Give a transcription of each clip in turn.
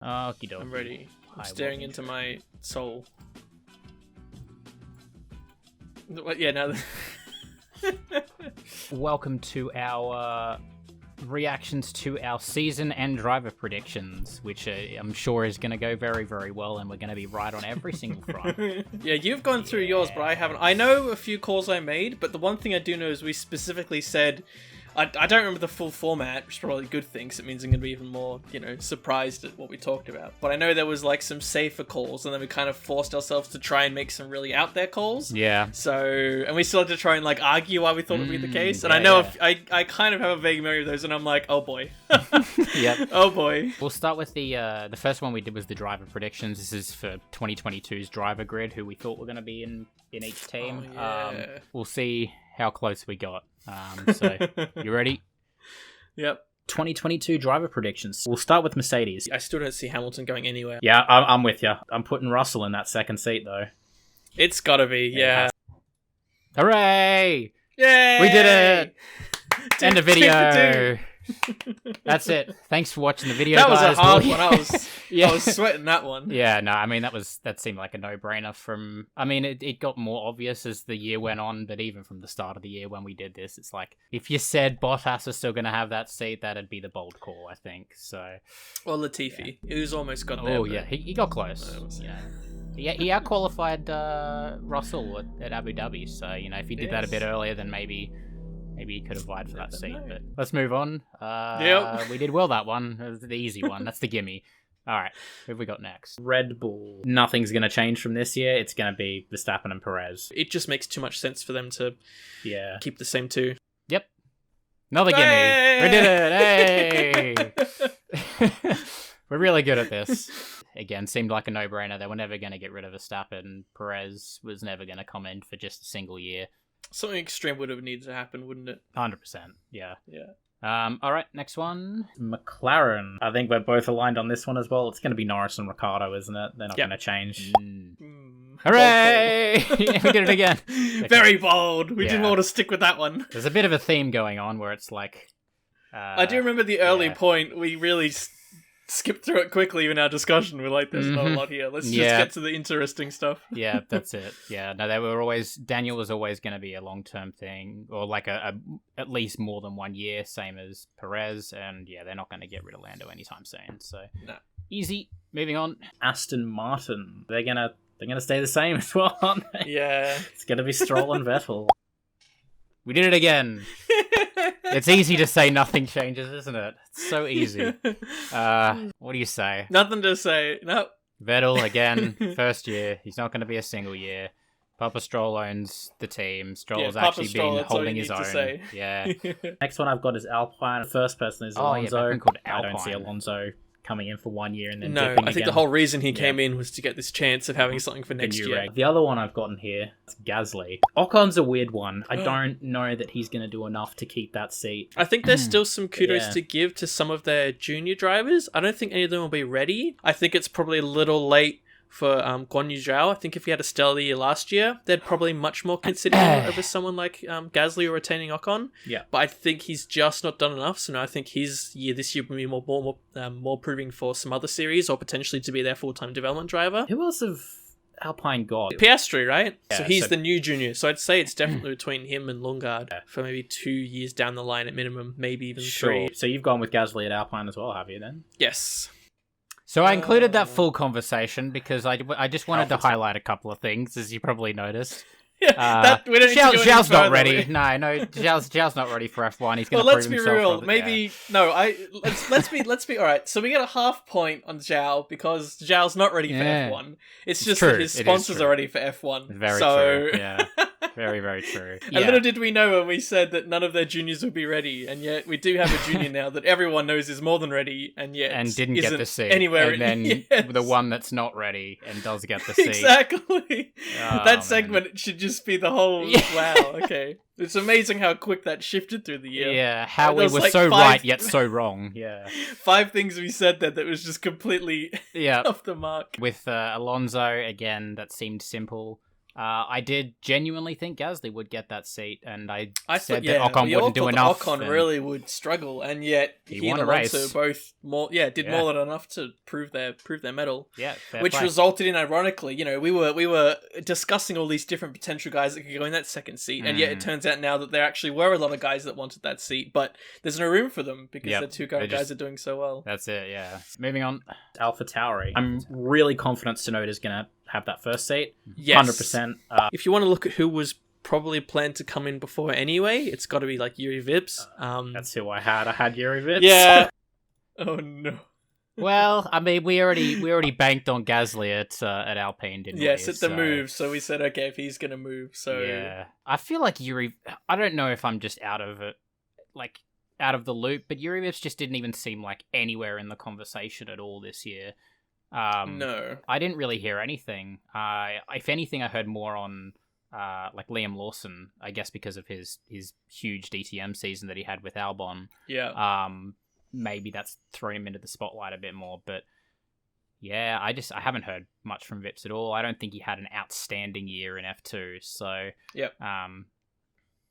Okie dokie. I'm ready. I'm staring into my soul. What? Yeah, no. Welcome to our reactions to our season and driver predictions, which I'm sure is going to go very, very well, and we're going to be right on every single front. Yeah, you've gone through yours, but I haven't. I know a few calls I made, but the one thing I do know is we specifically said... I don't remember the full format, which is probably a good thing, because it means I'm going to be even more, surprised at what we talked about. But I know there was, some safer calls, and then we kind of forced ourselves to try and make some really out there calls. Yeah. So, and we still had to try and, argue why we thought it would be the case. And yeah, I know yeah. I kind of have a vague memory of those, and I'm like, oh boy. Yep. Oh boy. We'll start with the first one we did was the driver predictions. This is for 2022's driver grid, who we thought were going to be in each team. Oh, yeah. We'll see how close we got. So, you ready? Yep. 2022 driver predictions. We'll start with Mercedes. I still don't see Hamilton going anywhere. Yeah, I'm with you. I'm putting Russell in that second seat, though. It's gotta be, yeah. Hooray! Yay! We did it! End of video. That's it. Thanks for watching the video, that guys. Was a hard one. I was sweating that one. Yeah, no, I mean, that seemed like a no-brainer from... I mean, it got more obvious as the year went on, but even from the start of the year when we did this, it's like, if you said Bottas was still going to have that seat, that'd be the bold call, I think, so... Or Latifi, who's almost got there. Oh, yeah, he got close. He out-qualified Russell at Abu Dhabi, so, if he did that a bit earlier, then maybe he could have vied for that seat, but let's move on. We did well that one. It was the easy one. That's the gimme. All right, who have we got next? Red Bull. Nothing's going to change from this year. It's going to be Verstappen and Perez. It just makes too much sense for them to keep the same two. Yep. Another gimme. We did it. Hey! We're really good at this. Again, seemed like a no-brainer. They were never going to get rid of Verstappen. Perez was never going to come in for just a single year. Something extreme would have needed to happen, wouldn't it? 100%, yeah. Yeah. All right, next one. McLaren. I think we're both aligned on this one as well. It's going to be Norris and Ricciardo, isn't it? They're not going to change. Hooray! We did it again. Okay. Very bold. We didn't want to stick with that one. There's a bit of a theme going on where it's like... I do remember the early point. We really... skip through it quickly in our discussion. We're like, there's not a lot here. Let's just get to the interesting stuff. Yeah, that's it. Yeah, no, they were always... Daniel was always going to be a long-term thing, or like a at least more than 1 year, same as Perez, and yeah, they're not going to get rid of Lando anytime soon, so... No. Easy. Moving on. Aston Martin. They're gonna stay the same as well, aren't they? Yeah. It's gonna be Stroll and Vettel. We did it again. It's easy to say nothing changes, isn't it? It's so easy. What do you say? Nothing to say. Nope. Vettel, again, first year. He's not going to be a single year. Papa Stroll owns the team. Stroll's actually been holding his own. Yeah. Next one I've got is Alpine. The first person is Alonso. I don't see Alonso coming in for 1 year and then dipping I think the whole reason he came in was to get this chance of having something for next year. The other one I've gotten here is Gasly. Ocon's a weird one. I don't know that he's going to do enough to keep that seat. I think there's still some kudos to give to some of their junior drivers. I don't think any of them will be ready. I think it's probably a little late for Guan Yu Zhao. I think if he had a stellar year last year, they'd probably much more consider him over someone like Gasly or retaining Ocon. Yeah. But I think he's just not done enough. So now I think his year this year will be more proving for some other series or potentially to be their full-time development driver. Who else have Alpine got? Piastri, right? Yeah, so he's the new junior. So I'd say it's definitely between him and Lundgaard for maybe 2 years down the line at minimum, maybe even 3. So you've gone with Gasly at Alpine as well, have you then? Yes. So I included that full conversation because I just wanted to highlight a couple of things, as you probably noticed. Yeah, we don't Zhao's not ready. No, Zhao's not ready for F1. He's going to prove himself. Well, let's be real. Let's be all right. So we get a half point on Zhao because Zhao's not ready for F1. It's just that his sponsors are ready for F1. Very true. Yeah. Very, very true. And little did we know when we said that none of their juniors would be ready, and yet we do have a junior now that everyone knows is more than ready, and yet didn't get the seat anywhere. And then the one that's not ready and does get the seat. Exactly. That segment should just be the whole. Wow. Okay. It's amazing how quick that shifted through the year. Yeah, how we were so right yet so wrong. Yeah. 5 things we said that was just completely off the mark. With Alonso, again, that seemed simple. I did genuinely think Gasly would get that seat, and I thought, said that Ocon we all wouldn't do thought that enough. Ocon really would struggle, and yet he won and a Alonso race. both did more than enough to prove their mettle. Yeah, fair which play. resulted in, ironically, we were discussing all these different potential guys that could go in that second seat, and yet it turns out now that there actually were a lot of guys that wanted that seat, but there's no room for them because the two guys are doing so well. That's it. Yeah. Moving on. AlphaTauri. I'm really confident Tsunoda's going to have that first seat. Yes. 100%. If you want to look at who was probably planned to come in before anyway, it's got to be like Yuri Vips. That's who I had. I had Yuri Vips. Yeah. Oh no. Well, I mean, we already banked on Gasly at Alpine, didn't we? Yes, at the move. So we said, okay, if he's gonna move, so yeah. I feel like Yuri. I don't know if I'm just out of it, like out of the loop, but Yuri Vips just didn't even seem like anywhere in the conversation at all this year. No, I didn't really hear anything. If anything, I heard more on like Liam Lawson, I guess because of his huge DTM season that he had with Albon. Yeah. Maybe that's thrown him into the spotlight a bit more, but yeah, I haven't heard much from Vips at all. I don't think he had an outstanding year in F2, so yep.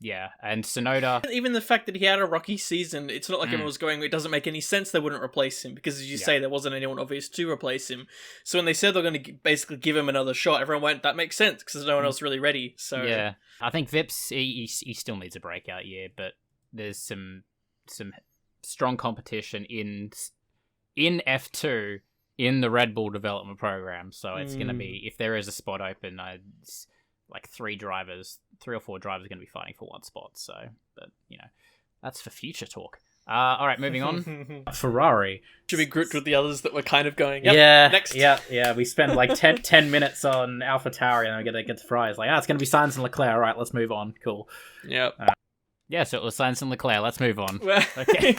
Yeah, and Tsunoda... Even the fact that he had a rocky season, it's not like everyone was going, it doesn't make any sense they wouldn't replace him, because as you say, there wasn't anyone obvious to replace him. So when they said they're going to basically give him another shot, everyone went, that makes sense, because there's no one else really ready. So yeah, I think Vips, he still needs a breakout year, but there's some strong competition in F2 in the Red Bull development program, so it's going to be, if there is a spot open, it's like 3 or 4 drivers are going to be fighting for one spot. So, but that's for future talk. All right, moving on. Ferrari. Should we grouped with the others that were kind of going, next. Yeah. We spent like 10 minutes on AlphaTauri, and then we get to Ferrari. It's like, it's going to be Sainz and Leclerc. All right, let's move on. Cool. Yep. Yeah, so it was Sainz and Leclerc. Let's move on. Okay.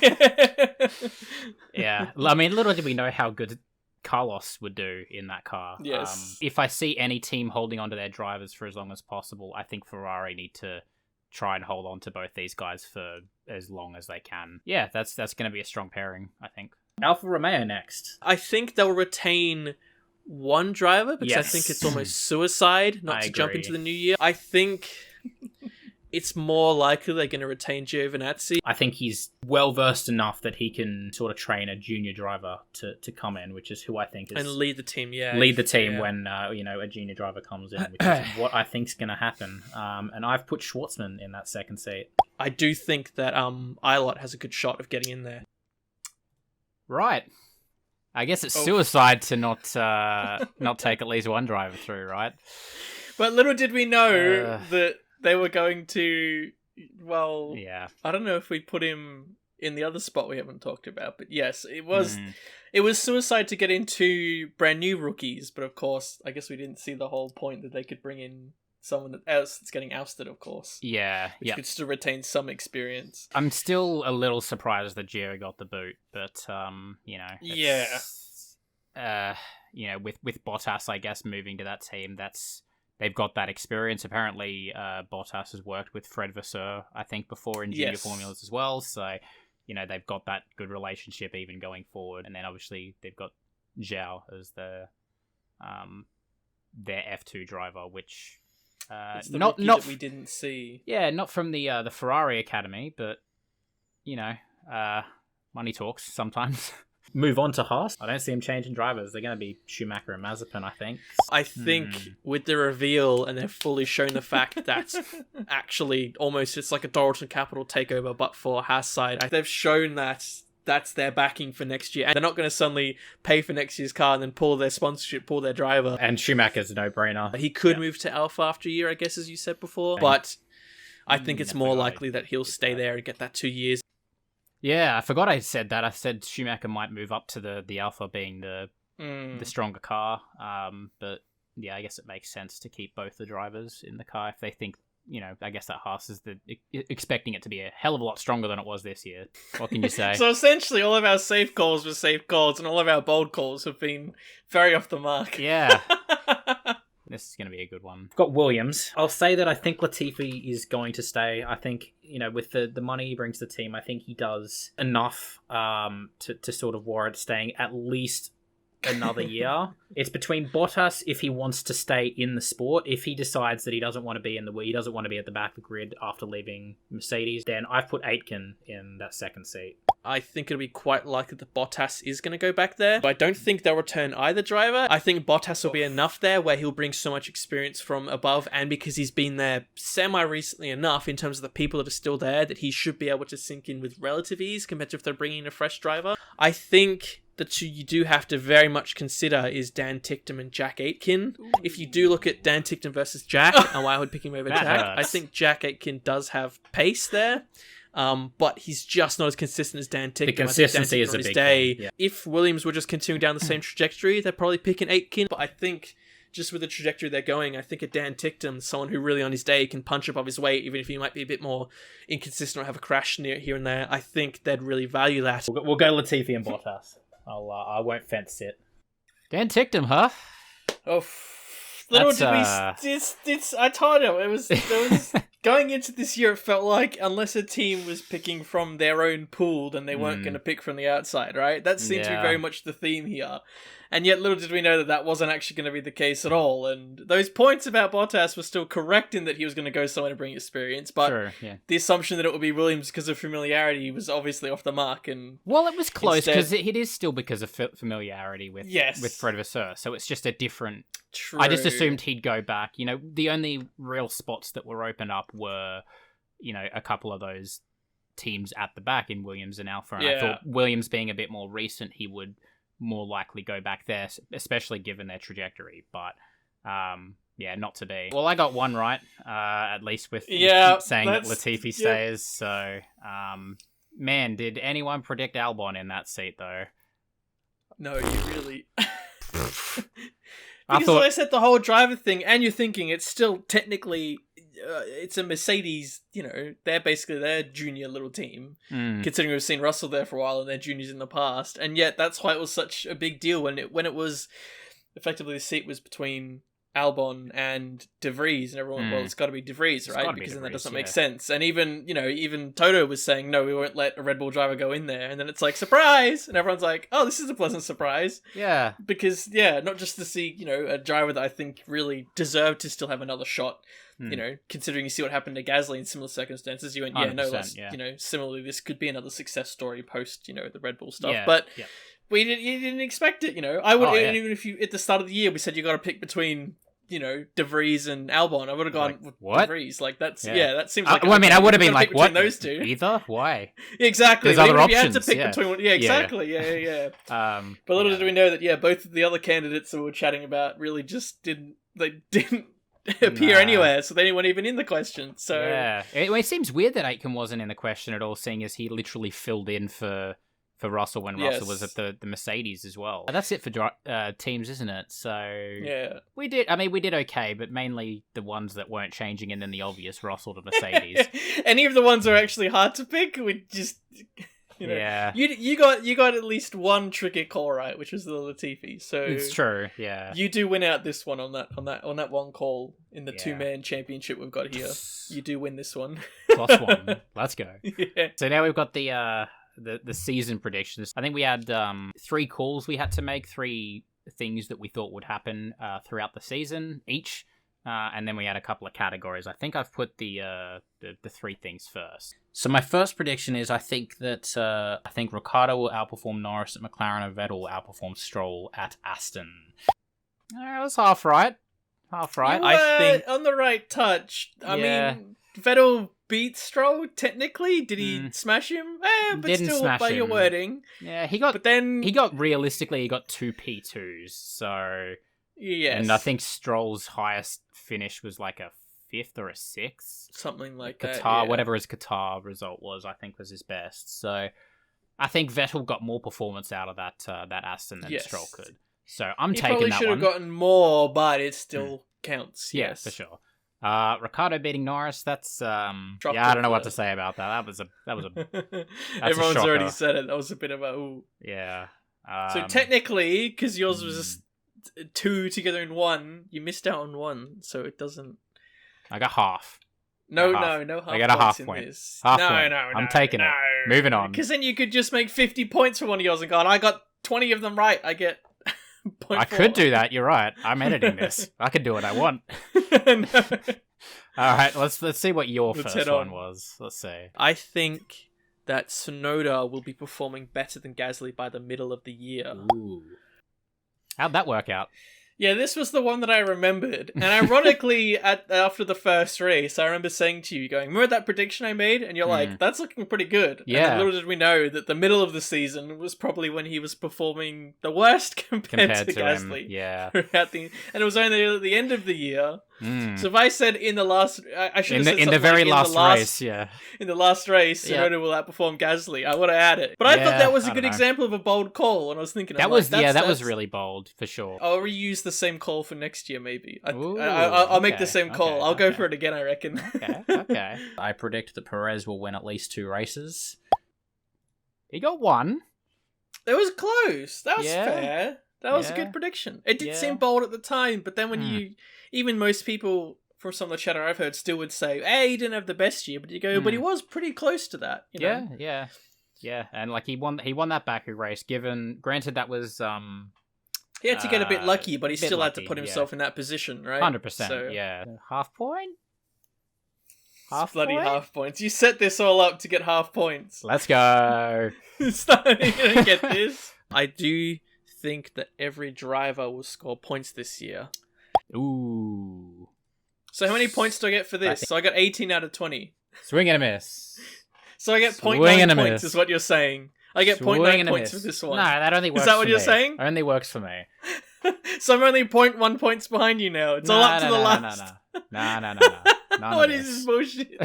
Yeah. I mean, little did we know how good Carlos would do in that car. Yes. If I see any team holding on to their drivers for as long as possible, I think Ferrari need to try and hold on to both these guys for as long as they can. Yeah, that's going to be a strong pairing, I think. Alfa Romeo next. I think they'll retain one driver, because I think it's almost suicide not to jump into the new year. I think it's more likely they're going to retain Giovinazzi. I think he's well versed enough that he can sort of train a junior driver to come in, which is who I think is and lead the team. Yeah, lead the team when a junior driver comes in, which is what I think's going to happen. And I've put Schwartzman in that second seat. I do think that Eilert has a good shot of getting in there. Right. I guess it's suicide to not take at least one driver through, right? But little did we know that they were going to, I don't know if we put him in the other spot we haven't talked about, but yes, it was suicide to get into brand new rookies, but of course, I guess we didn't see the whole point that they could bring in someone else that's getting ousted, of course. Yeah, which could still retain some experience. I'm still a little surprised that Gio got the boot, but, with Bottas, I guess, moving to that team, they've got that experience. Apparently, Bottas has worked with Fred Vasseur, I think, before in junior formulas as well. So, they've got that good relationship even going forward. And then obviously they've got Zhao as their F2 driver, which it's the rookie that we didn't see. Yeah, not from the Ferrari Academy, but money talks sometimes. Move on to Haas. I don't see him changing drivers. They're going to be Schumacher and Mazepin, I think. I think with the reveal, and they've fully shown the fact that actually almost it's like a Doralton Capital takeover, but for Haas side, they've shown that that's their backing for next year. And they're not going to suddenly pay for next year's car and then pull their sponsorship, pull their driver. And Schumacher's a no-brainer. He could move to Alpha after a year, I guess, as you said before. But I think it's more likely that he'll stay there and get that 2 years. Yeah, I forgot I said that. I said Schumacher might move up to the Alpha being the stronger car. But yeah, I guess it makes sense to keep both the drivers in the car if they think, I guess that Haas is expecting it to be a hell of a lot stronger than it was this year. What can you say? So essentially all of our safe calls were safe calls and all of our bold calls have been very off the mark. Yeah. This is going to be a good one. I've got Williams. I'll say that I think Latifi is going to stay. I think, with the money he brings to the team, I think he does enough to sort of warrant staying at least another year. It's between Bottas if he wants to stay in the sport. If he decides that he doesn't want to be he doesn't want to be at the back of the grid after leaving Mercedes, then I've put Aitken in that second seat. I think it'll be quite likely that Bottas is going to go back there, but I don't think they'll return either driver. I think Bottas will be enough there where he'll bring so much experience from above, and because he's been there semi-recently enough in terms of the people that are still there, that he should be able to sink in with relative ease compared to if they're bringing in a fresh driver. I think that you do have to very much consider is Dan Ticktum and Jack Aitken. If you do look at Dan Ticktum versus Jack, and why I would pick him over Jack, I think Jack Aitken does have pace there. But he's just not as consistent as Dan Ticktum. The consistency is a big day. Yeah. If Williams were just continuing down the same trajectory, they'd probably pick an Aitken. But I think just with the trajectory they're going, I think a Dan Ticktum, someone who really on his day can punch above his weight, even if he might be a bit more inconsistent or have a crash near here and there, I think they'd really value that. We'll go Latifi and Bottas. I won't fence it. Dan Ticktum, huh? Oh, little did we... I told him, it was going into this year, it felt like unless a team was picking from their own pool, then they weren't going to pick from the outside, right? That seems to be very much the theme here. And yet little did we know that that wasn't actually going to be the case at all. And those points about Bottas were still correct in that he was going to go somewhere to bring experience. But the assumption that it would be Williams because of familiarity was obviously off the mark. And well, it was close because it is still because of familiarity with Fred Vasseur. So it's just a different... True. I just assumed he'd go back. You know, the only real spots that were opened up were, you know, a couple of those teams at the back in Williams and Alpha. And I thought Williams being a bit more recent, he would more likely go back there, especially given their trajectory. But, not to be. Well, I got one right, at least with saying that Latifi stays. So, man, did anyone predict Albon in that seat, though? No, you really... Because I said the whole driver thing, and you're thinking it's still technically, it's a Mercedes, you know, they're basically their junior little team, considering we've seen Russell there for a while and their juniors in the past, and yet that's why it was such a big deal when it was, effectively the seat was between Albon and De Vries, and everyone, well, it's got to be De Vries, right? Because then that doesn't make sense. And even Toto was saying, no, we won't let a Red Bull driver go in there. And then it's like, surprise! And everyone's like, oh, this is a pleasant surprise. Yeah. Because, not just to see, you know, a driver that I think really deserved to still have another shot, you know, considering you see what happened to Gasly in similar circumstances, you went, you know, similarly, this could be another success story post, you know, the Red Bull stuff. But you didn't expect it, you know. I would, even if you, at the start of the year, we said you got to pick between, you know, De Vries and Albon. I would have gone with De Vries. Like, that's, that seems like... I would have been like, what? Those two. Either? Why? Exactly. There's other options. You had to pick between... Yeah, exactly. Yeah. But little did we know that, both of the other candidates that we were chatting about really just didn't appear anywhere, so they weren't even in the question. So it seems weird that Aitken wasn't in the question at all, seeing as he literally filled in for Russell when Russell was at the Mercedes as well. That's it for teams, isn't it? So we did okay, but mainly the ones that weren't changing, and then the obvious Russell to Mercedes. Any of the ones that are actually hard to pick, we just... You know, you got at least one tricky call right, which was the Latifi. So it's true. Yeah, you do win out this one on that one call in the 2-man championship we've got here. You do win this one. Plus one. Let's go. Yeah. So now we've got the season predictions. I think we had 3 calls we had to make, 3 things that we thought would happen throughout the season each. And then we had a couple of categories. I think I've put the 3 things first. So my first prediction is I think Ricciardo will outperform Norris at McLaren, and Vettel will outperform Stroll at Aston. That was half right. I think on the right touch. I mean, Vettel beat Stroll technically. Did he smash him? But didn't still, smash by him. your wording. Yeah, he got 2 P2s. So. Yes. And I think Stroll's highest finish was like a 5th or a 6th. Something like Qatar, that. Whatever his Qatar result was, I think was his best. So I think Vettel got more performance out of that Aston than Stroll could. So I'm taking that one. He probably should have gotten more, but it still counts. Yeah, yes, for sure. Ricciardo beating Norris, that's I don't know what to say about that. That was a Everyone's already said it. That was a bit of a ooh. Yeah. So technically, because yours was just 2 together in 1, you missed out on 1, so it doesn't. I got half. No half. I got a half point. Half point. No, I'm taking it. Moving on. Because then you could just make 50 points for one of yours and go, I got 20 of them right. I get I could do that. You're right. I'm editing this. I can do what I want. No. All right, let's see what your Let's first head one on. was. Let's see. I think that Tsunoda will be performing better than Gasly by the middle of the year. Ooh. How'd that work out? Yeah, this was the one that I remembered. And ironically, after the first race, I remember saying to you, going, remember that prediction I made? And you're like, that's looking pretty good. Yeah. And then little did we know that the middle of the season was probably when he was performing the worst compared to Gasly. him. Yeah. And it was only at the end of the year. Mm. So if I said in the last... I should have said In the something very like last race, yeah. in the last race, Yeah. Tsunoda will outperform Gasly. I would have had it. But I thought that was a good example of a bold call, and I was thinking... That was really bold, for sure. I'll reuse the same call for next year, maybe. Ooh, I'll make the okay, same call. okay, I'll go okay. for it again, I reckon. Okay. I predict that Perez will win at least 2 races. He got 1. It was close. That was Yeah. fair. That was a Yeah. good prediction. It did Yeah. seem bold at the time, but then when you... Even most people... From some of the chatter I've heard, still would say, "Hey, he didn't have the best year," but you go, "But he was pretty close to that." You know? Yeah, and like he won that Baku race. Granted, that was He had to get a bit lucky, but he bit still had to lucky, put himself in that position, right? 100%. So, Yeah, half point. it's bloody half points. You set this all up to get half points. Let's go. It's not you're gonna get this. I do think that every driver will score points this year. Ooh, So how many points do I get for this? So I got 18 out of 20. swing and a miss. So I get Swing 0.9 and a points miss. is what you're saying. I get Swing 0.9 and a points miss. for this one. No, that only works. Is that what for you're me. saying? Only works for me. So I'm only 0.1 points behind you now. It's all up to the last. No. What is this bullshit?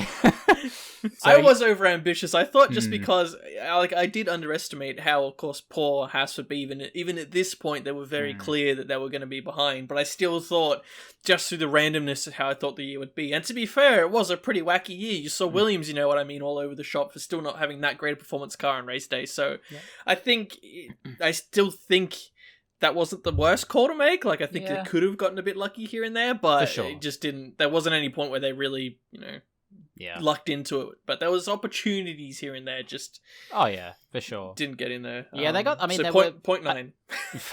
So I was over ambitious. I thought just because I did underestimate how, of course, poor Haas would be. Even at this point, they were very clear that they were going to be behind. But I still thought, just through the randomness of how I thought the year would be. And to be fair, it was a pretty wacky year. You saw Williams, you know what I mean, all over the shop for still not having that great a performance car on race day. So I still think that wasn't the worst call to make. Like, I think they could have gotten a bit lucky here and there, but it just didn't. There wasn't any point where they really, lucked into it. But there was opportunities here and there, just for sure. didn't get in there. Yeah, they got. I mean, so they point were 0.9.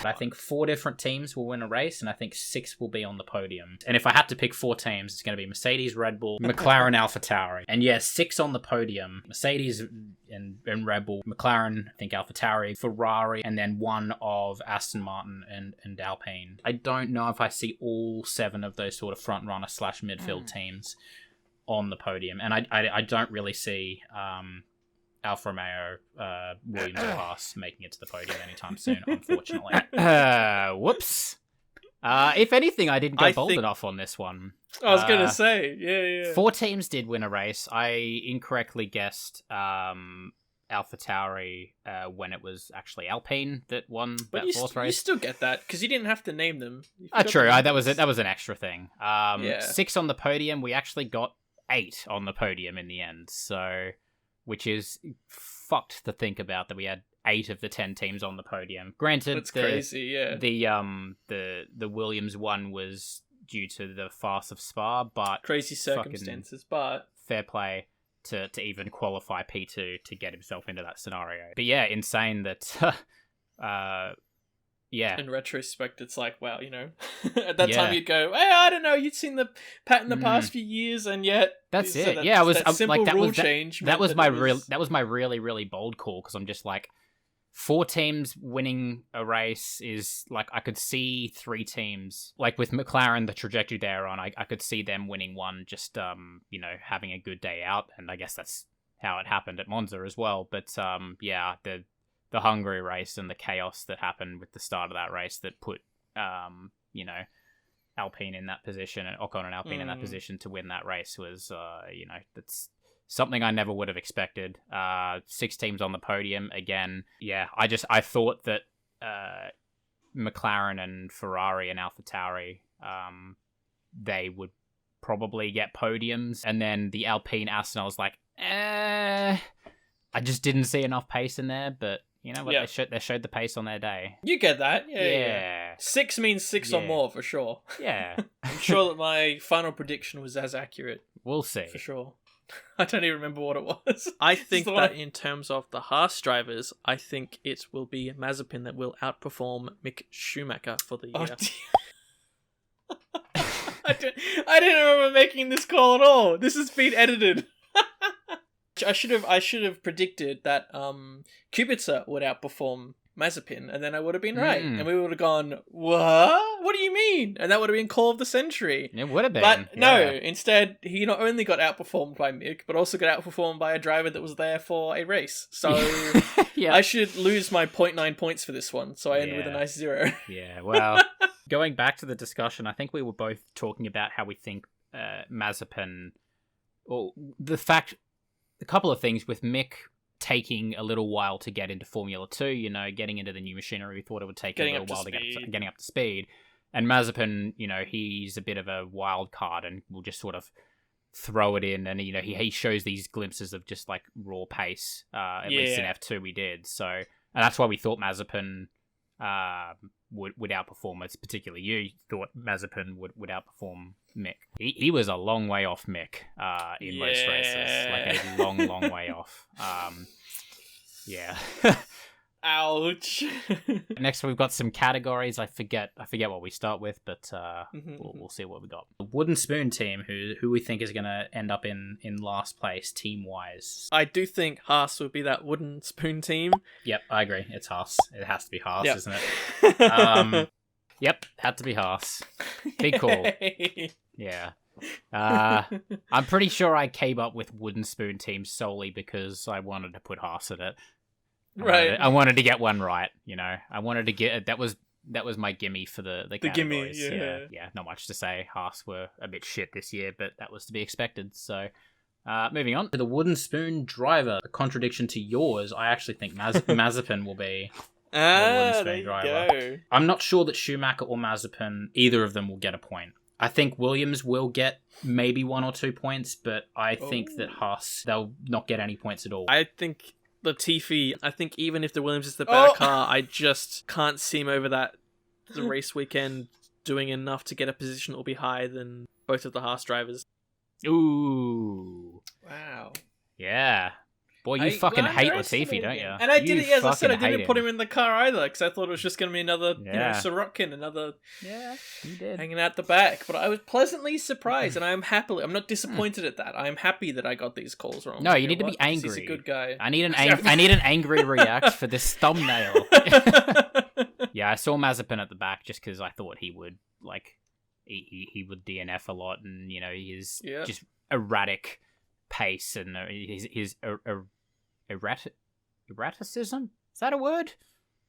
I think 4 different teams will win a race, and I think 6 will be on the podium. And if I had to pick 4 teams, it's going to be Mercedes, Red Bull, McLaren, AlphaTauri. And 6 on the podium. Mercedes and Red Bull, McLaren, I think AlphaTauri, Ferrari, and then 1 of Aston Martin and Alpine. I don't know if I see all 7 of those sort of front runner / midfield teams on the podium. And I don't really see Alfa Romeo, Williams or Haas making it to the podium anytime soon, unfortunately. Whoops. If anything, I didn't go bold enough on this one. I was going to say, yeah. 4 teams did win a race. I incorrectly guessed AlphaTauri when it was actually Alpine that won that 4th race. You still get that, because you didn't have to name them. True. That was an extra thing. 6 on the podium. We actually got 8 on the podium in the end, so... Which is fucked to think about, that we had 8 of the 10 teams on the podium. Granted, that's crazy. Yeah. The Williams one was due to the farce of Spa, but crazy circumstances. But fair play to even qualify P2 to get himself into that scenario. But yeah, insane that. Yeah. In retrospect, it's like, wow, at that time you'd go, hey, I don't know, you'd seen the pattern the past few years, and yet that's it. So I was that simple like, that rule was change. That was my really, really bold call, because I'm just like, 4 teams winning a race is like, I could see 3 teams like with McLaren, the trajectory they're on. I could see them winning one, just having a good day out, and I guess that's how it happened at Monza as well. But the Hungary race and the chaos that happened with the start of that race that put, Alpine in that position, and Ocon and Alpine in that position to win that race was, that's something I never would have expected. 6 teams on the podium again. Yeah, I thought that McLaren and Ferrari and AlphaTauri, they would probably get podiums, and then the Alpine Aston, I was like, I just didn't see enough pace in there, but. You know what? They showed the pace on their day. You get that, yeah. 6 means 6 or more for sure. Yeah, I'm sure that my final prediction was as accurate. We'll see for sure. I don't even remember what it was. I think that in terms of the Haas drivers, I think it will be Mazepin that will outperform Mick Schumacher for the year. I didn't remember making this call at all. This has been edited. I should have predicted that Kubica would outperform Mazepin, and then I would have been right, and we would have gone, what? What do you mean? And that would have been call of the century. It would have been. But no, instead, he not only got outperformed by Mick, but also got outperformed by a driver that was there for a race. So I should lose my 0.9 points for this one, so I end with a nice 0. Yeah, well, going back to the discussion, I think we were both talking about how we think Mazepin, or a couple of things with Mick taking a little while to get into Formula 2, you know, getting into the new machinery. We thought it would take a little while to get getting up to speed. And Mazepin, you know, he's a bit of a wild card and will just sort of throw it in. And, you know, he shows these glimpses of just like raw pace, at least in F2 we did. So, and that's why we thought Mazepin would outperform us, particularly you thought Mazepin would outperform Mick. He was a long way off Mick in most races, like a long way off. Yeah. Ouch. Next, we've got some categories. I forget what we start with, but we'll see what we got. The Wooden Spoon team, who we think is going to end up in last place team wise. I do think Haas would be that Wooden Spoon team. Yep, I agree. It's Haas. It has to be Haas, isn't it? Yep, had to be Haas. Big call. Yeah. I'm pretty sure I came up with Wooden Spoon team solely because I wanted to put Haas in it. I wanted to get one right, you know. I wanted to get that was my gimme for the categories. Gimme, yeah. Not much to say. Haas were a bit shit this year, but that was to be expected. So, moving on to the Wooden Spoon driver. A contradiction to yours, I actually think Mazepin will be the Wooden Spoon driver. Go. I'm not sure that Schumacher or Mazepin, either of them, will get a point. I think Williams will get maybe 1 or 2 points, but I think that Haas, they'll not get any points at all. I think Latifi, even if the Williams is the better car, I just can't see him over the race weekend doing enough to get a position that will be higher than both of the Haas drivers. Ooh. Wow. Yeah. Boy, you fucking hate Latifi, don't you? And I didn't, as I said, I didn't put him in the car either, because I thought it was just going to be another, Sorokin, another you did. hanging out the back. But I was pleasantly surprised, and I'm not disappointed at that. I'm happy that I got these calls wrong. No, you need to be angry. He's a good guy. I need an angry react for this thumbnail. Yeah, I saw Mazepin at the back just because I thought he would, he would DNF a lot, and, you know, his just erratic pace and his erraticism, is that a word?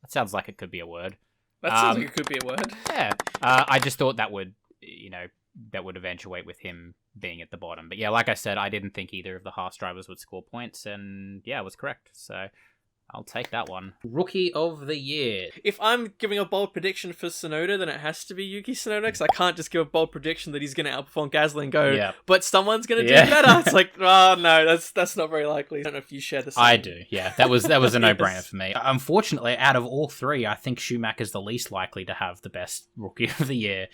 That sounds like it could be a word. That sounds like it could be a word. Yeah. I just thought that would eventuate with him being at the bottom. But yeah, like I said, I didn't think either of the Haas drivers would score points, and yeah, I was correct. So I'll take that one. Rookie of the Year. If I'm giving a bold prediction for Tsunoda, then it has to be Yuki Tsunoda, because I can't just give a bold prediction that he's going to outperform Gasly and go, but someone's going to do better. It's like, oh no, that's not very likely. I don't know if you share the same. I do, yeah. That was a no-brainer for me. Unfortunately, out of all three, I think Schumacher's the least likely to have the best Rookie of the Year.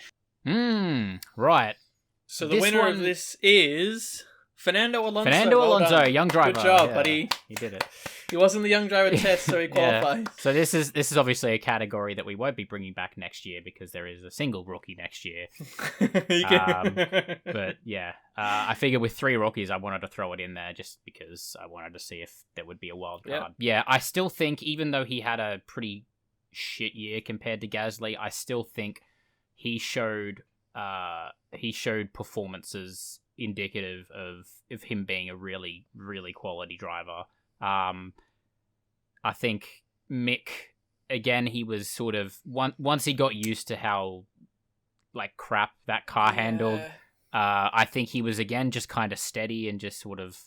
Right. So the winner of this is Fernando Alonso. Fernando Alonso, young driver. Good job, buddy. He did it. He wasn't the young driver test, so he qualifies. So this is obviously a category that we won't be bringing back next year because there is a single rookie next year. But yeah, I figured with 3 rookies, I wanted to throw it in there just because I wanted to see if there would be a wild card. Yeah, I still think even though he had a pretty shit year compared to Gasly, I still think he showed performances indicative of him being a really, really quality driver. I think Mick, again, he was sort of once he got used to how crap that car handled, I think he was again just kind of steady and just sort of,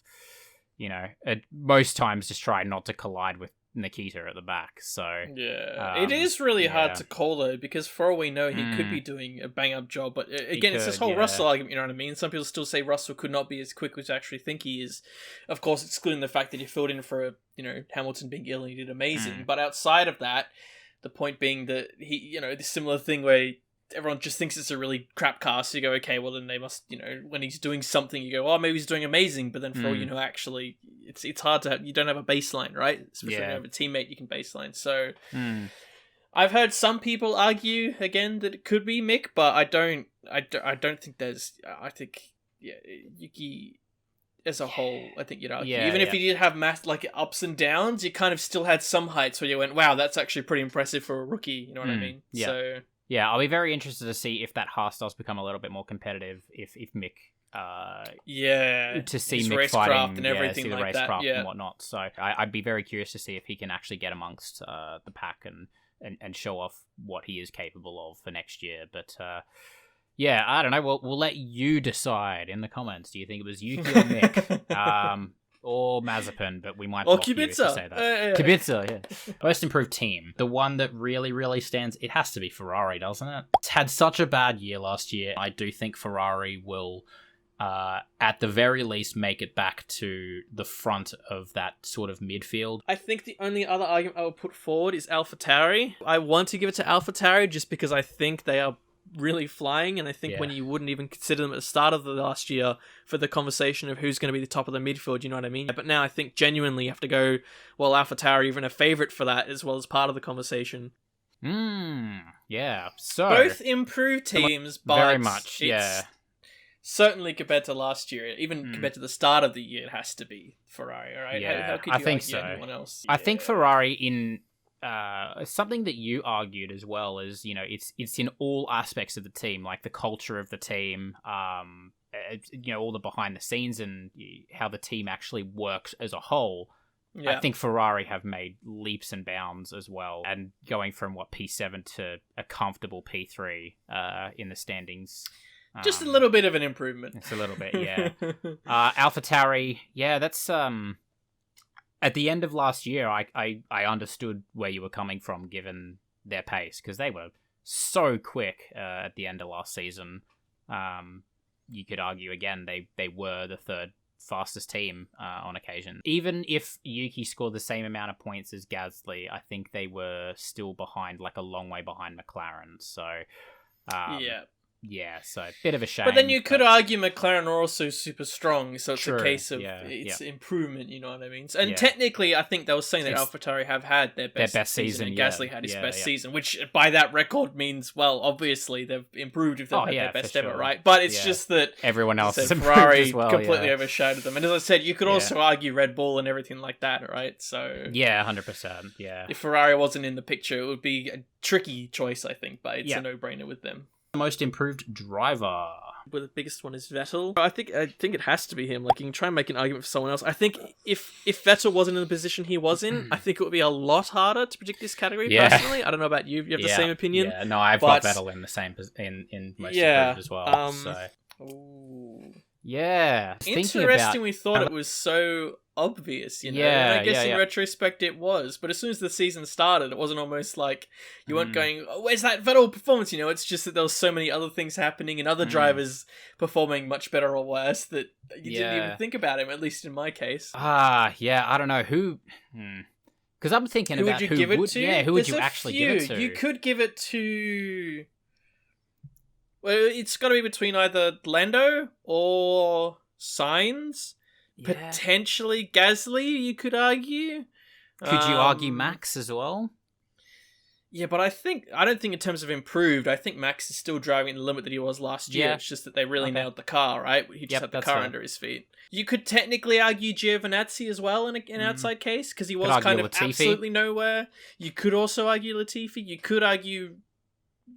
at most times just try not to collide with Nikita at the back. So it is really hard to call though, because for all we know, he could be doing a bang up job. But again, it's this whole Russell argument. You know what I mean? Some people still say Russell could not be as quick as I actually think he is. Of course, excluding the fact that he filled in for Hamilton being ill and he did amazing. But outside of that, the point being that he, the similar thing where everyone just thinks it's a really crap car, so you go, okay, well then they must, when he's doing something, you go, oh, maybe he's doing amazing, but then for all you know, actually, it's hard to you don't have a baseline, right? Especially when you have a teammate you can baseline. So I've heard some people argue again that it could be Mick, but I don't think there's. I think Yuki as a whole, I think you'd argue. Even if he did have like ups and downs, you kind of still had some heights where you went, wow, that's actually pretty impressive for a rookie. You know what I mean? Yeah. So yeah, I'll be very interested to see if that Haas does become a little bit more competitive. If Mick, to see his Mick fighting and everything see the like that, racecraft and whatnot. So I'd be very curious to see if he can actually get amongst the pack and show off what he is capable of for next year. But yeah, I don't know. We'll let you decide in the comments. Do you think it was Yuki or Mick? Or Mazepin, but we might block you to say that. Kubica, yeah. Most improved team. The one that really, really stands, it has to be Ferrari, doesn't it? It's had such a bad year last year. I do think Ferrari will, at the very least, make it back to the front of that sort of midfield. I think the only other argument I would put forward is AlphaTauri. I want to give it to AlphaTauri just because I think they are really flying, and I think when you wouldn't even consider them at the start of the last year for the conversation of who's going to be the top of the midfield, you know what I mean? But now I think genuinely you have to go, well, AlphaTauri even a favourite for that as well as part of the conversation. Yeah. So both improved teams, but very much, certainly compared to last year, even compared to the start of the year, it has to be Ferrari, all right? Yeah, how could you I think argue so. anyone else? I think Ferrari in something that you argued as well is, it's in all aspects of the team, like the culture of the team, all the behind the scenes and how the team actually works as a whole. I think Ferrari have made leaps and bounds as well, and going from P7 to a comfortable P3 in the standings. Just a little bit of an improvement. It's a little bit, yeah. AlphaTauri, that's at the end of last year, I understood where you were coming from, given their pace, because they were so quick at the end of last season. You could argue again they were the third fastest team on occasion. Even if Yuki scored the same amount of points as Gasly, I think they were still behind, like a long way behind McLaren. So yeah, so a bit of a shame. But then you could argue McLaren are also super strong, so it's True, a case of it's improvement, you know what I mean? And technically, I think they were saying that AlphaTauri have had their best season, and Gasly had his best season, which by that record means, well, obviously they've improved if they've had their best ever, right? But it's just that everyone else has Ferrari as well, completely overshadowed them. And as I said, you could also argue Red Bull and everything like that, right? So 100%, yeah. If Ferrari wasn't in the picture, it would be a tricky choice, I think, but it's a no-brainer with them. Most improved driver. Well, the biggest one is Vettel. I think it has to be him. Like, you can try and make an argument for someone else. I think if Vettel wasn't in the position he was in, I think it would be a lot harder to predict this category. Personally, I don't know about you. You have the same opinion. Yeah, no, I've got Vettel in the same in most improved as well. Yeah, interesting. We thought it was so obvious, and I guess in retrospect it was. But as soon as the season started, it wasn't almost like you weren't going, oh, "Where's that Vettel performance?" It's just that there was so many other things happening and other drivers performing much better or worse that you didn't even think about him. At least in my case. I don't know who. Because I'm thinking who about would you give it to? Who would you actually give it to? You could give it to. Well, it's got to be between either Lando or Sainz. Potentially Gasly, you could argue. Could you argue Max as well? Yeah, but I don't think in terms of improved, I think Max is still driving the limit that he was last year. It's just that they really nailed the car, right? He just had the car under his feet. You could technically argue Giovinazzi as well in an outside case, because he was kind of Latifi. Absolutely nowhere. You could also argue Latifi. You could argue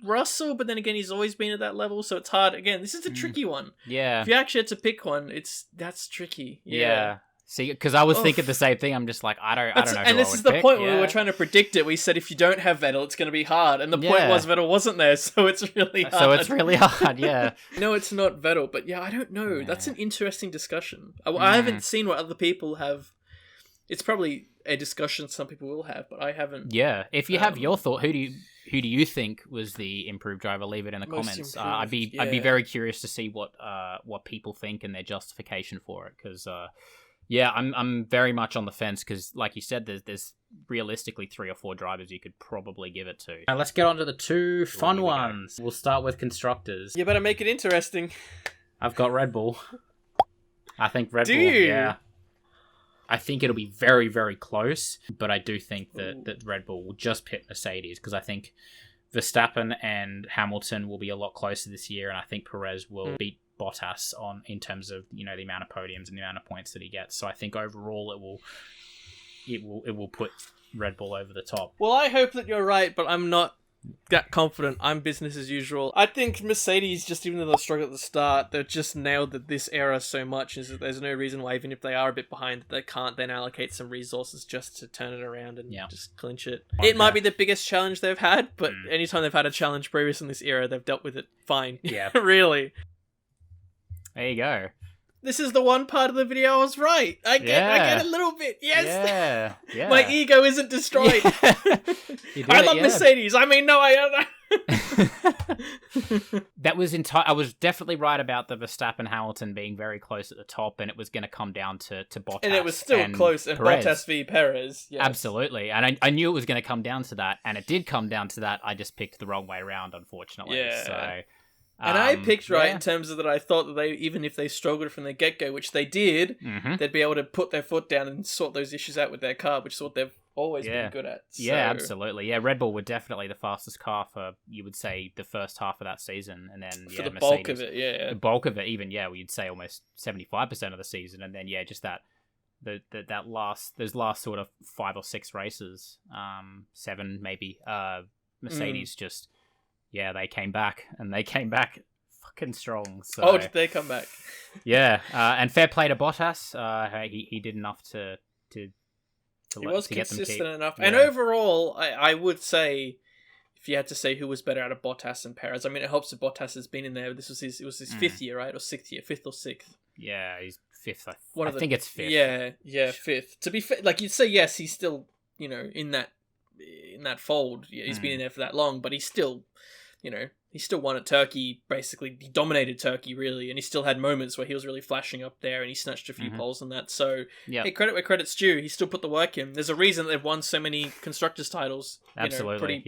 Russell, but then again, he's always been at that level, so it's hard. Again, this is a tricky one. Yeah. If you actually had to pick one, that's tricky. Yeah. See, because I was thinking the same thing. I'm just like, I don't know. And this is the point where we were trying to predict it. We said if you don't have Vettel, it's going to be hard. And the point was Vettel wasn't there, so it's really hard. Yeah. No, it's not Vettel, but I don't know. Yeah. That's an interesting discussion. I haven't seen what other people have. It's probably a discussion some people will have, but I haven't. Yeah. If you have your thought, who do you think was the improved driver? Leave it in the comments. I'd be very curious to see what people think and their justification for it, because Yeah, I'm very much on the fence because, like you said, there's realistically 3 or 4 drivers you could probably give it to. Now let's get on to the 2 fun ones. We'll start with constructors. You better make it interesting. I've got Red Bull. I think Red Bull. Do you? Yeah. I think it'll be very, very close, but I do think that Red Bull will just pit Mercedes because I think Verstappen and Hamilton will be a lot closer this year, and I think Perez will beat Bottas in terms of the amount of podiums and the amount of points that he gets. So I think overall it will put Red Bull over the top. Well, I hope that you're right, but I'm not that confident. I'm business as usual. I think Mercedes, just even though they'll struggle at the start, they've just nailed this era so much is that there's no reason why, even if they are a bit behind, they can't then allocate some resources just to turn it around and just clinch it. It might be the biggest challenge they've had, but anytime they've had a challenge previous in this era, they've dealt with it fine. Yeah. Really. There you go. This is the one part of the video I was right. I get a little bit. Yes. Yeah. My ego isn't destroyed. I love Mercedes. I mean, no, I That was I was definitely right about the Verstappen Hamilton being very close at the top, and it was going to come down to Bottas. And it was still close, and Perez. Bottas v Perez. Yes. Absolutely. And I knew it was going to come down to that, and it did come down to that. I just picked the wrong way around, unfortunately. Yeah. So, and I picked right in terms of that I thought that they, even if they struggled from the get-go, which they did, they'd be able to put their foot down and sort those issues out with their car, which is what they've always been good at. So... Yeah, absolutely. Yeah, Red Bull were definitely the fastest car for, you would say, the first half of that season. And then, for the Mercedes, bulk of it, yeah. The bulk of it, even, you'd say almost 75% of the season. And then, just those last sort of 5 or 6 races, 7 maybe, Mercedes just... Yeah, they came back, and they came back fucking strong. So. Oh, did they come back? Yeah, and fair play to Bottas. He did enough to he was consistent enough. Yeah. And overall, I would say, if you had to say who was better out of Bottas and Perez, I mean, it helps that Bottas has been in there. It was his 5th year, right? Or 6th year? 5th or 6th? Yeah, he's 5th. I think it's 5th. Yeah, 5th. To be fair, like, you'd say, yes, he's still, in that fold. Yeah, he's been in there for that long, but he's still... he still won at Turkey, basically. He dominated Turkey, really, and he still had moments where he was really flashing up there, and he snatched a few poles and that. So, hey, credit where credit's due. He still put the work in. There's a reason they've won so many Constructors titles. Absolutely,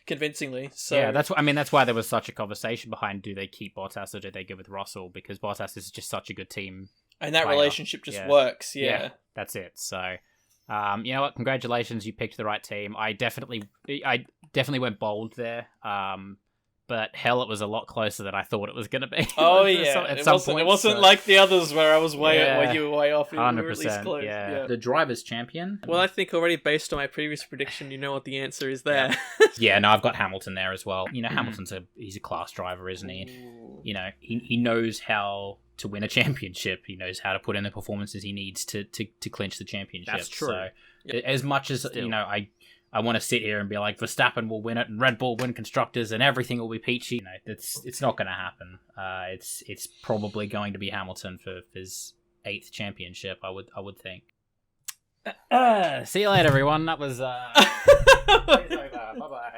convincingly. So yeah, that's why there was such a conversation behind, do they keep Bottas or do they go with Russell? Because Bottas is just such a good team. And that relationship just works, that's it. So... you know what? Congratulations, you picked the right team. I definitely went bold there. But hell, it was a lot closer than I thought it was going to be. Oh yeah, it wasn't like the others where I was where you were way off. 100%. We were at least close. Yeah. The drivers' champion. Well, I think already based on my previous prediction, you know what the answer is there. Yeah, no, I've got Hamilton there as well. Hamilton's he's a class driver, isn't he? Ooh. He knows how to win a championship. He knows how to put in the performances he needs to clinch the championship. That's true. So, as much as I want to sit here and be like, Verstappen will win it and Red Bull win Constructors and everything will be peachy. It's not going to happen. It's probably going to be Hamilton for his 8th championship. I would think. See you later, everyone. That was bye bye.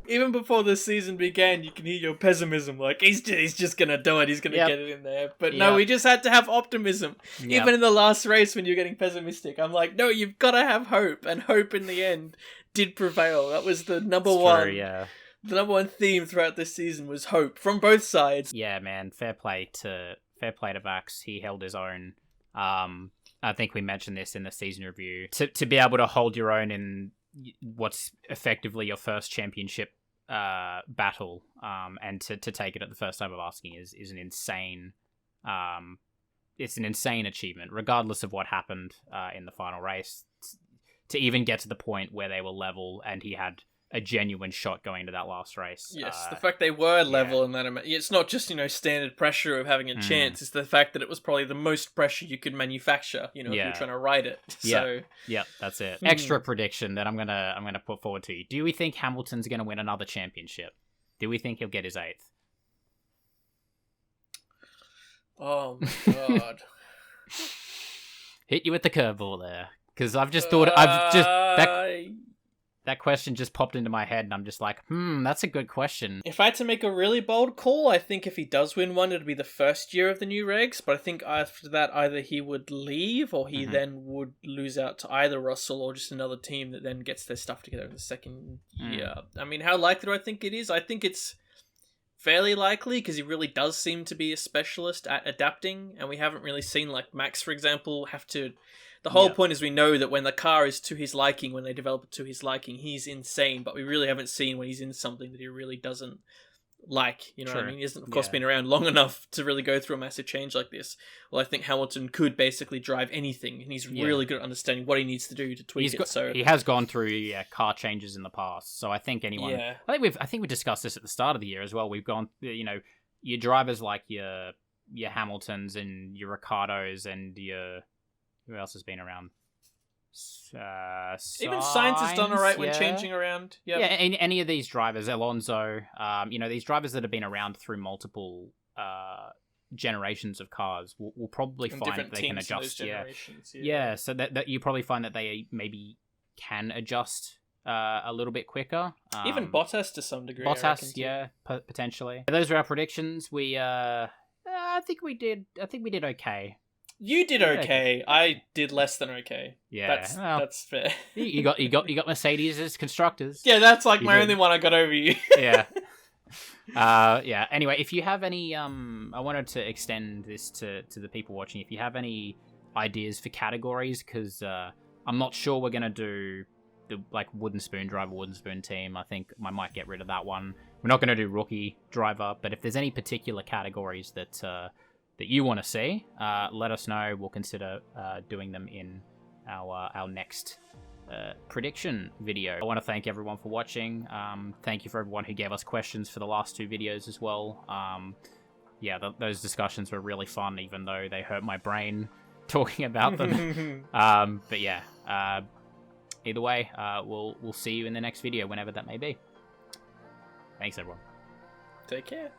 Even before the season began, you can hear your pessimism. Like, he's just going to do it. He's going to get it in there. But no, we just had to have optimism. Yep. Even in the last race when you're getting pessimistic, I'm like, no, you've got to have hope. And hope in the end did prevail. That was the number one. True, yeah. The number one theme throughout this season was hope from both sides. Yeah, man. Fair play to Vax. He held his own. I think we mentioned this in the season review. To be able to hold your own in what's effectively your first championship battle, and to take it at the first time of asking is an insane it's an insane achievement, regardless of what happened in the final race. To even get to the point where they were level and he had a genuine shot going into that last race. Yes, the fact they were level in that amount. It's not just, standard pressure of having a chance. It's the fact that it was probably the most pressure you could manufacture, if you're trying to ride it. So yeah, that's it. Extra prediction that I'm gonna put forward to you. Do we think Hamilton's gonna win another championship? Do we think he'll get his 8th? Oh my god. Hit you with the curveball there. Because I've just that question just popped into my head, and I'm just like, that's a good question. If I had to make a really bold call, I think if he does win one, it'd be the first year of the new regs. But I think after that, either he would leave or he then would lose out to either Russell or just another team that then gets their stuff together in the second year. I mean, how likely do I think it is? I think it's fairly likely because he really does seem to be a specialist at adapting, and we haven't really seen, like, Max, for example, have to... The whole point is we know that when the car is to his liking, when they develop it to his liking, he's insane, but we really haven't seen when he's in something that he really doesn't like, you know what I mean? He hasn't, of course, been around long enough to really go through a massive change like this. Well, I think Hamilton could basically drive anything, and he's really good at understanding what he needs to do to tweak it. So he has gone through car changes in the past, so I think anyone... Yeah. I think we discussed this at the start of the year as well. We've gone, you know, your drivers like your Hamiltons and your Ricardos and your... Who else has been around? Even Sainz has done alright when changing around. Yep. Yeah, any of these drivers, Alonso, you know, these drivers that have been around through multiple generations of cars will probably find that they can adjust. Yeah, so that you probably find that they maybe can adjust a little bit quicker. Even Bottas to some degree. Potentially. Those are our predictions. I think we did okay. You did okay. I did less than okay. Yeah, that's fair. you got Mercedes as constructors. Yeah, that's like my only one I got over you. Yeah. Yeah. Anyway, if you have any, I wanted to extend this to the people watching. If you have any ideas for categories, because I'm not sure we're gonna do the wooden spoon driver, wooden spoon team. I think I might get rid of that one. We're not gonna do rookie driver, but if there's any particular categories that you want to see, let us know. We'll consider doing them in our next prediction video. I want to thank everyone for watching. Thank you for everyone who gave us questions for the last 2 videos as well. Those discussions were really fun, even though they hurt my brain talking about them. But yeah, either way, we'll see you in the next video, whenever that may be. Thanks, everyone. Take care.